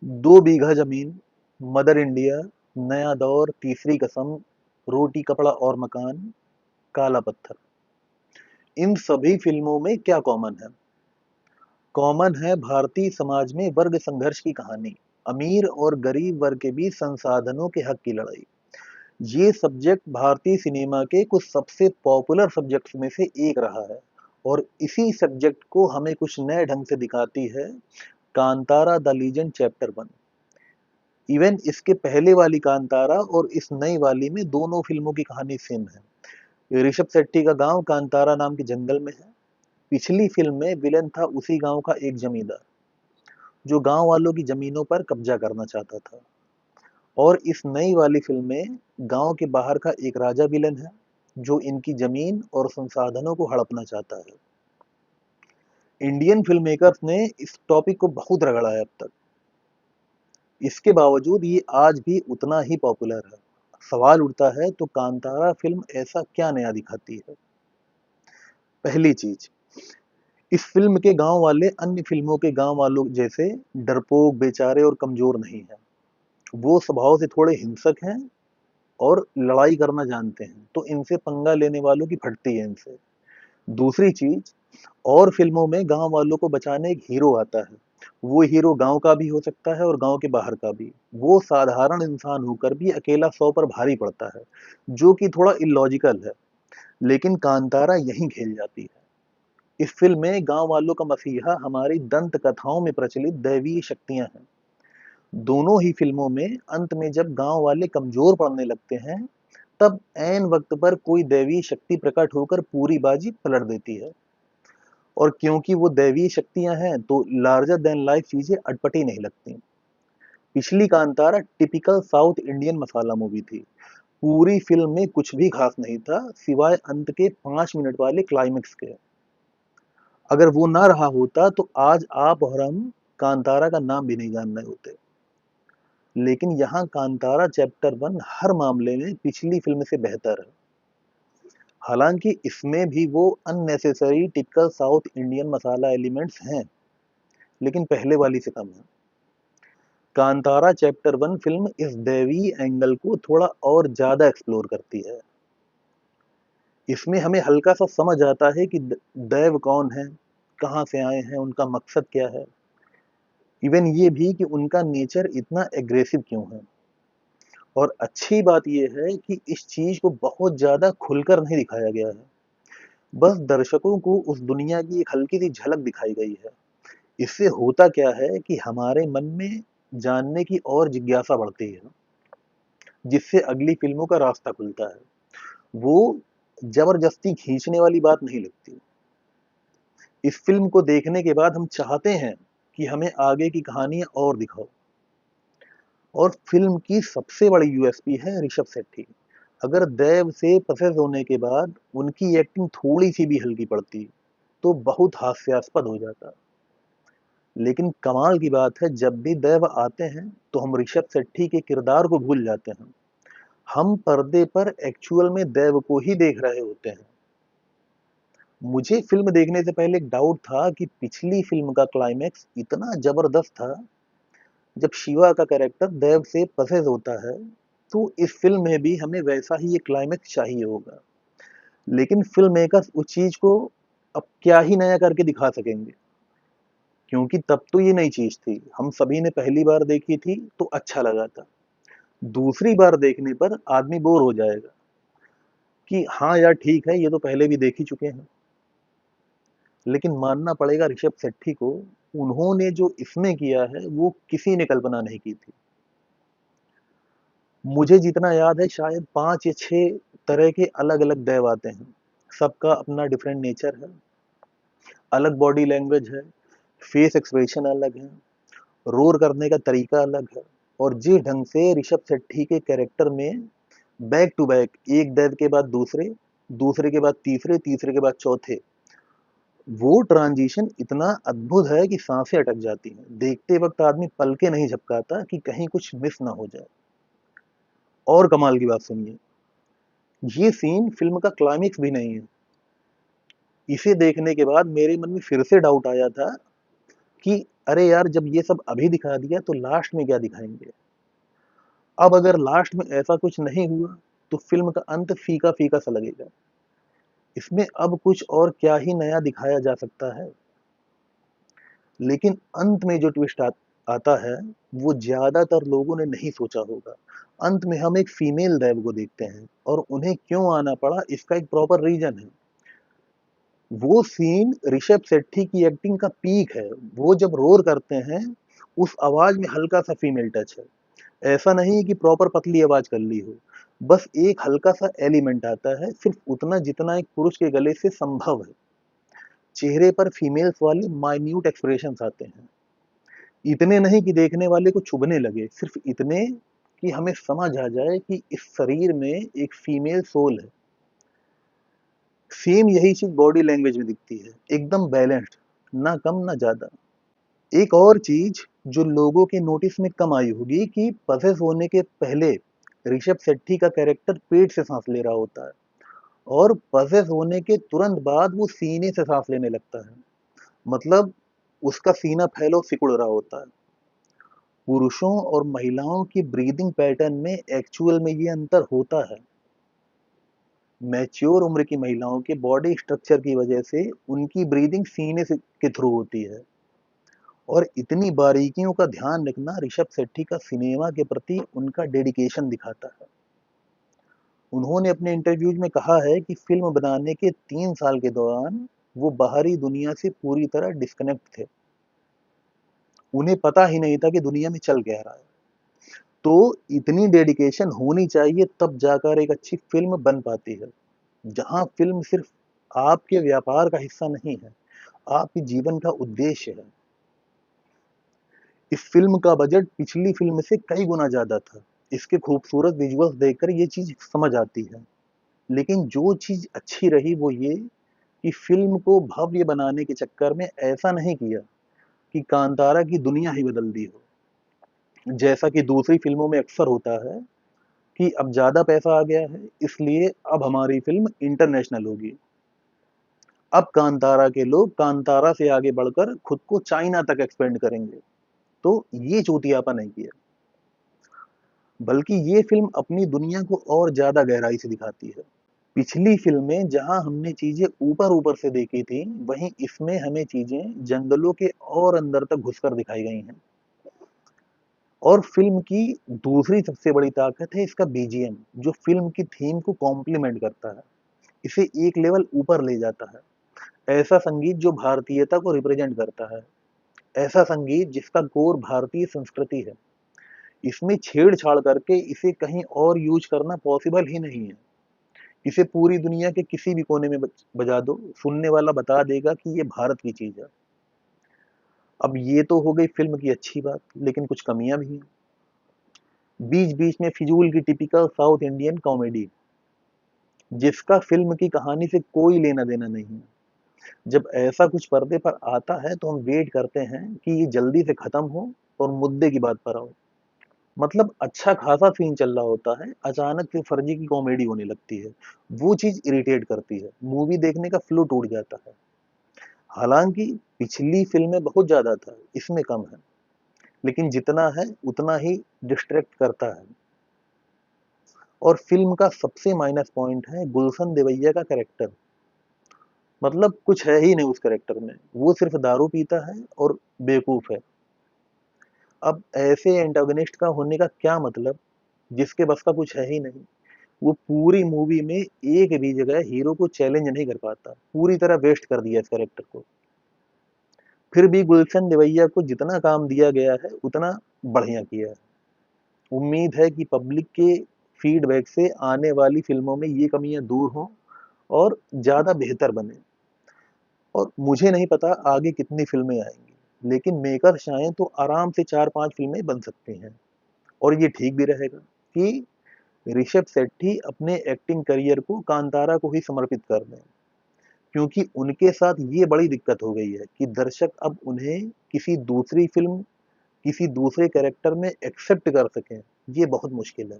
दो बीघा जमीन, mother India, नया दौर, तीसरी कसम, रोटी कपड़ा और मकान, काला पत्थर। इन सभी फिल्मों में क्या कॉमन है? कॉमन है भारतीय समाज में वर्ग संघर्ष की कहानी, अमीर और गरीब वर्ग के बीच संसाधनों के हक की लड़ाई। ये सब्जेक्ट भारतीय सिनेमा के कुछ सबसे पॉपुलर सब्जेक्ट्स में से एक रहा है और इसी सब्जेक्ट को हमें कुछ नए ढंग से दिखाती है Kantara the legend chapter 1। Even इसके पहले वाली कांतारा और इस नई वाली में दोनों फिल्मों की कहानी सेम है। ऋषभ शेट्टी का गांव कांतारा नाम के जंगल में है। पिछली फिल्म में विलन था उसी गांव का एक जमींदार जो गांव वालों की जमीनों पर कब्जा करना चाहता था। और इस नई वाली फिल्म में गांव के बाहर का एक राजा विलन है जो इनकी जमीन और संसाधनों को हड़पना चाहता है। इंडियन फिल्म मेकर्स ने इस टॉपिक को बहुत रगड़ा है अब तक। इसके बावजूद ये आज भी उतना ही पॉपुलर है। सवाल उठता है तो कांतारा फिल्म ऐसा क्या नया दिखाती है? पहली चीज, इस फिल्म के गांव वाले अन्य फिल्मों के गांव वालों जैसे डरपोक, बेचारे और कमजोर नहीं है। वो स्वभाव से थोड़े हिंसक हैं और लड़ाई करना जानते हैं, तो इनसे पंगा लेने वालों की फटती है इनसे। दूसरी चीज, और फिल्मों में गांव वालों को बचाने एक हीरो आता है। वो हीरो गांव का भी हो सकता है और गांव के बाहर का भी। वो साधारण इंसान होकर भी अकेला 100 पर भारी पड़ता है, जो कि थोड़ा इलॉजिकल है। लेकिन कांतारा यहीं खेल जाती है। इस फिल्म में गांव वालों का मसीहा हमारी दंत कथाओं में प्रचलित दैवीय शक्तियां हैं। दोनों ही फिल्मों में अंत में जब गांव वाले कमजोर पड़ने लगते हैं, तब ऐन वक्त पर कोई दैवीय शक्ति प्रकट होकर पूरी बाजी पलट देती है। और क्योंकि वो दैवीय शक्तियां हैं तो लार्जर देन लाइफ चीजें अटपटी नहीं लगती। पिछली कांतारा टिपिकल साउथ इंडियन मसाला मूवी थी। पूरी फिल्म में कुछ भी खास नहीं था सिवाय अंत के 5 मिनट वाले क्लाइमेक्स के। अगर वो ना रहा होता तो आज आप और हम कांतारा का नाम भी नहीं जान रहे होते। लेकिन यहाँ कांतारा चैप्टर 1 हर मामले में पिछली फिल्म से बेहतर है। हालांकि इसमें भी वो अननेसेसरी टिपिकल साउथ इंडियन मसाला एलिमेंट्स हैं, लेकिन पहले वाली से कम है। कांतारा चैप्टर 1 फिल्म इस दैवी एंगल को थोड़ा और ज्यादा एक्सप्लोर करती है। इसमें हमें हल्का सा समझ आता है कि दैव कौन है, कहाँ से आए हैं, उनका मकसद क्या है। इवन ये भी कि उनका नेचर इतना एग्रेसिव क्यों है। और अच्छी बात यह है कि इस चीज को बहुत ज्यादा खुलकर नहीं दिखाया गया है। बस दर्शकों को उस दुनिया की एक हल्की सी झलक दिखाई गई है। इससे होता क्या है कि हमारे मन में जानने की और जिज्ञासा बढ़ती है, जिससे अगली फिल्मों का रास्ता खुलता है। वो जबरदस्ती खींचने वाली बात नहीं लगती। इस फिल्म को देखने के बाद हम चाहते हैं कि हमें आगे की कहानियां और दिखाओ। और फिल्म की सबसे बड़ी यूएसपी है ऋषभ शेट्टी। अगर देव से पसेस होने के बाद उनकी एक्टिंग थोड़ी सी भी हल्की पड़ती तो बहुत हास्यास्पद हो जाता। लेकिन कमाल की बात है, जब भी देव आते हैं तो हम ऋषभ शेट्टी के किरदार को भूल जाते हैं। हम पर्दे पर एक्चुअल में देव को ही देख रहे होते हैं। मुझे फिल्म देखने से पहले एक डाउट था कि पिछली फिल्म का क्लाइमेक्स इतना जबरदस्त था। जब शिवा का कैरेक्टर देव से पसेस होता है तो इस फिल्म में भी हमें वैसा ही एक क्लाइमेक्स चाहिए होगा। लेकिन फिल्म मेकर्स उस चीज को अब क्या ही नया करके दिखा सकेंगे, क्योंकि तब तो ये नई चीज थी। हम सभी ने पहली बार देखी थी तो अच्छा लगा था। दूसरी बार देखने पर आदमी बोर हो जाएगा कि हाँ यार ठीक है, ये तो पहले भी देख ही चुके हैं। लेकिन मानना पड़ेगा ऋषभ शेट्टी को, उन्होंने जो इसमें किया है वो किसी ने कल्पना नहीं की थी। मुझे जितना याद है शायद 5 या 6 तरह के अलग-अलग देव आते हैं। सबका अपना डिफरेंट नेचर है, अलग बॉडी लैंग्वेज है, फेस एक्सप्रेशन अलग है, रोर करने का तरीका अलग है। और जिस ढंग से ऋषभ शेट्टी के कैरेक्टर में बैक टू बैक एक देव के बाद दूसरे, दूसरे के बाद तीसरे, तीसरे के बाद चौथे, वो ट्रांजिशन इतना अद्भुत है कि सांसें अटक जाती हैं। देखते वक्त आदमी पलके नहीं झपकाता कि कहीं कुछ मिस ना हो जाए। और कमाल की बात सुनिए, ये सीन फिल्म का क्लाइमेक्स भी नहीं है। इसे देखने के बाद मेरे मन में फिर से डाउट आया था कि अरे यार, जब ये सब अभी दिखा दिया तो लास्ट में क्या दिखाएंगे। अब अगर लास्ट में ऐसा कुछ नहीं हुआ तो फिल्म का अंत फीका फीका सा लगेगा। इसमें अब कुछ और क्या ही नया दिखाया जा सकता है। लेकिन अंत में जो ट्विस्ट आता है वो ज्यादातर लोगों ने नहीं सोचा होगा। अंत में हम एक फीमेल देव को देखते हैं और उन्हें क्यों आना पड़ा इसका एक प्रॉपर रीजन है। वो सीन ऋषभ शेट्टी की एक्टिंग का पीक है। वो जब रोर करते हैं उस आवाज में हल्का सा फीमेल टच है। ऐसा नहीं कि प्रॉपर पतली आवाज कर ली हो, बस एक हल्का सा एलिमेंट आता है, सिर्फ उतना जितना एक पुरुष के गले से संभव है। चेहरे पर फीमेल्स वाले माइन्यूट एक्सप्रेशंस आते हैं। इतने नहीं कि देखने वाले को चुभने लगे, सिर्फ इतने कि हमें समझ आ जाए कि इस शरीर में एक फीमेल सोल है। सेम यही चीज बॉडी लैंग्वेज में दिखती है, एकदम बैलेंस्ड, ना कम ना ज्यादा। एक और चीज जो लोगों के नोटिस में कम आई होगी कि पसेस होने के पहले ऋषभ शेट्टी का कैरेक्टर पेट से सांस ले रहा होता है और पसेस होने के तुरंत बाद वो सीने से सांस लेने लगता है। मतलब उसका सीना फैलो सिकुड़ रहा होता है। पुरुषों और महिलाओं की ब्रीदिंग पैटर्न में एक्चुअल में ये अंतर होता है। मैच्योर उम्र की महिलाओं के बॉडी स्ट्रक्चर की वजह से उनकी ब्रीदिंग सीने से के थ्रू होती है। और इतनी बारीकियों का ध्यान रखना ऋषभ शेट्टी का सिनेमा के प्रति उनका डेडिकेशन दिखाता है। उन्होंने अपने इंटरव्यूज में कहा है कि फिल्म बनाने के 3 साल के दौरान वो बाहरी दुनिया से पूरी तरह डिस्कनेक्ट थे। उन्हें पता ही नहीं था कि दुनिया में चल क्या रहा है। तो इतनी डेडिकेशन होनी चाहिए तब जाकर एक अच्छी फिल्म बन पाती है, जहां फिल्म सिर्फ आपके व्यापार का हिस्सा नहीं है, आपके जीवन का उद्देश्य है। इस फिल्म का बजट पिछली फिल्म से कई गुना ज्यादा था। इसके खूबसूरत विजुअल्स देखकर ये चीज समझ आती है। लेकिन जो चीज अच्छी रही वो ये कि फिल्म को भव्य बनाने के चक्कर में ऐसा नहीं किया कि कांतारा की दुनिया ही बदल दी हो। जैसा कि दूसरी फिल्मों में अक्सर होता है कि अब ज्यादा पैसा आ गया है इसलिए अब हमारी फिल्म इंटरनेशनल होगी। अब कांतारा के लोग कांतारा से आगे बढ़कर खुद को चाइना तक एक्सपेंड करेंगे। तो ये चूतियापा नहीं किया, बल्कि ये फिल्म अपनी दुनिया को और ज्यादा गहराई से दिखाती है। पिछली फिल्में जहां हमने चीजें ऊपर ऊपर से देखी थी, वहीं इसमें हमें चीजें जंगलों के और अंदर तक घुसकर दिखाई गई हैं। और फिल्म की दूसरी सबसे बड़ी ताकत है इसका बीजीएम, जो फिल्म की थीम को कॉम्प्लीमेंट करता है, इसे एक लेवल ऊपर ले जाता है। ऐसा संगीत जो भारतीयता को रिप्रेजेंट करता है, ऐसा संगीत जिसका कोर भारतीय संस्कृति है। इसमें छेड़छाड़ करके इसे कहीं और यूज करना पॉसिबल ही नहीं है। इसे पूरी दुनिया के किसी भी कोने में बजा दो, सुनने वाला बता देगा कि ये भारत की चीज है। अब ये तो हो गई फिल्म की अच्छी बात, लेकिन कुछ कमियां भी हैं। बीच बीच में फिजूल की टिपिकल साउथ इंडियन कॉमेडी, जिसका फिल्म की कहानी से कोई लेना देना नहीं है। जब ऐसा कुछ पर्दे पर आता है तो हम वेट करते हैं कि ये जल्दी से खत्म हो और मुद्दे की बात पर आओ। मतलब अच्छा खासा सीन चल रहा होता है, अचानक से फर्जी की कॉमेडी होने लगती है। वो चीज इरिटेट करती है, मूवी देखने का फ्लो टूट जाता है। हालांकि पिछली फिल्में बहुत ज्यादा था, इसमें कम है, लेकिन जितना है उतना ही डिस्ट्रैक्ट करता है। और फिल्म का सबसे माइनस पॉइंट है गुलशन देवैया का कैरेक्टर। मतलब कुछ है ही नहीं उस कैरेक्टर में, वो सिर्फ दारू पीता है और बेवकूफ है। अब ऐसे एंटागनिस्ट का होने का क्या मतलब, जिसके बस का कुछ है ही नहीं। वो पूरी मूवी में एक भी जगह हीरो को चैलेंज नहीं कर पाता, पूरी तरह वेस्ट कर दिया इस कैरेक्टर को। फिर भी गुलशन देवैया को जितना काम दिया गया है उतना बढ़िया किया है। उम्मीद है कि पब्लिक के फीडबैक से आने वाली फिल्मों में ये कमियां दूर हों और ज्यादा बेहतर बने। और मुझे नहीं पता आगे कितनी फिल्में आएंगी, लेकिन मेकर चाहें तो आराम से 4-5 फिल्में बन सकती हैं। और ये ठीक भी रहेगा कि ऋषभ शेट्टी अपने एक्टिंग करियर को कांतारा को ही समर्पित कर दें, क्योंकि उनके साथ ये बड़ी दिक्कत हो गई है कि दर्शक अब उन्हें किसी दूसरी फिल्म, किसी दूसरे कैरेक्टर में एक्सेप्ट कर सकें, ये बहुत मुश्किल है।